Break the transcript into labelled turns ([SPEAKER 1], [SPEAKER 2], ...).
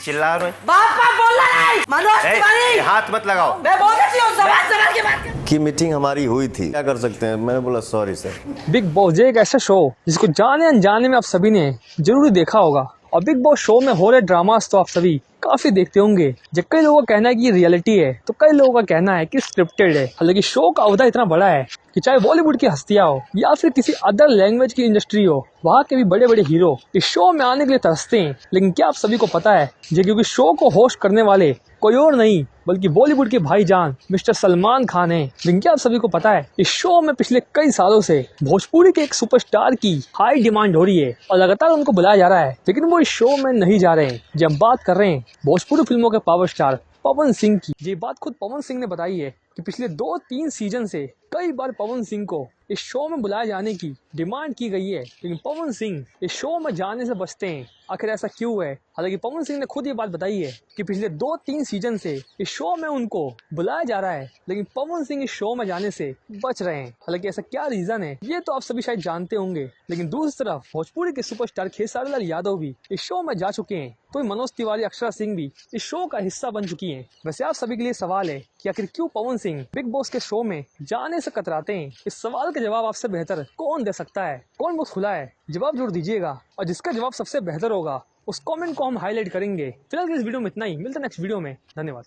[SPEAKER 1] चिल्ला रहे
[SPEAKER 2] बापा बोलना नहीं मनोज तिवारी
[SPEAKER 1] हाथ मत लगाओ।
[SPEAKER 2] मैं बोल देती हूँ जबान संभाल के बात कर।
[SPEAKER 3] की मीटिंग हमारी हुई थी, क्या कर सकते हैं। मैंने बोला सॉरी सर।
[SPEAKER 4] बिग बॉस ये एक ऐसा शो जिसको जाने अनजाने में आप सभी ने जरूर देखा होगा। और बिग बॉस शो में हो रहे ड्रामास तो आप सभी काफी देखते होंगे। जब कई लोगों का कहना है कि ये रियलिटी है तो कई लोगों का कहना है कि स्क्रिप्टेड है। हालांकि शो का अवधा इतना बड़ा है कि चाहे बॉलीवुड की हस्तियां हो या फिर किसी अदर लैंग्वेज की इंडस्ट्री हो, वहाँ के भी बड़े बड़े हीरो इस शो में आने के लिए तरसते हैं। लेकिन क्या आप सभी को पता है ये क्योंकि शो को होस्ट करने वाले कोई और नहीं बल्कि बॉलीवुड के भाईजान मिस्टर सलमान खान हैं। लेकिन क्या आप सभी को पता है इस शो में पिछले कई सालों से भोजपुरी के एक सुपरस्टार की हाई डिमांड हो रही है और लगातार उनको बुलाया जा रहा है, लेकिन वो इस शो में नहीं जा रहे हैं। जब बात कर रहे हैं भोजपुरी फिल्मों के पावर स्टार पवन सिंह की। ये बात खुद पवन सिंह ने बताई है कि पिछले 2-3 सीजन से कई बार पवन सिंह को इस शो में बुलाए जाने की डिमांड की गई है, लेकिन पवन सिंह इस शो में जाने से बचते हैं। आखिर ऐसा क्यों है? हालांकि पवन सिंह ने खुद ये बात बताई है कि पिछले 2-3 सीजन से इस शो में उनको बुलाया जा रहा है, लेकिन पवन सिंह इस शो में जाने से बच रहे हैं। हालांकि ऐसा क्या रीजन है ये तो आप सभी शायद जानते होंगे। लेकिन दूसरी तरफ भोजपुरी के सुपरस्टार खेसारी लाल यादव भी इस शो में जा चुके हैं, तो मनोज तिवारी, अक्षरा सिंह भी इस शो का हिस्सा बन चुकी हैं। वैसे आप सभी के लिए सवाल है कि आखिर क्यों पवन सिंह बिग बॉस के शो में जाने से कतराते हैं? इस सवाल का जवाब आपसे बेहतर कौन दे सकता है? कौन बॉक्स खुला है, जवाब जरूर दीजिएगा और जिसका जवाब सबसे बेहतर होगा उस कमेंट को हम हाईलाइट करेंगे। फिलहाल इस वीडियो में इतना ही, मिलते हैं नेक्स्ट वीडियो में। धन्यवाद।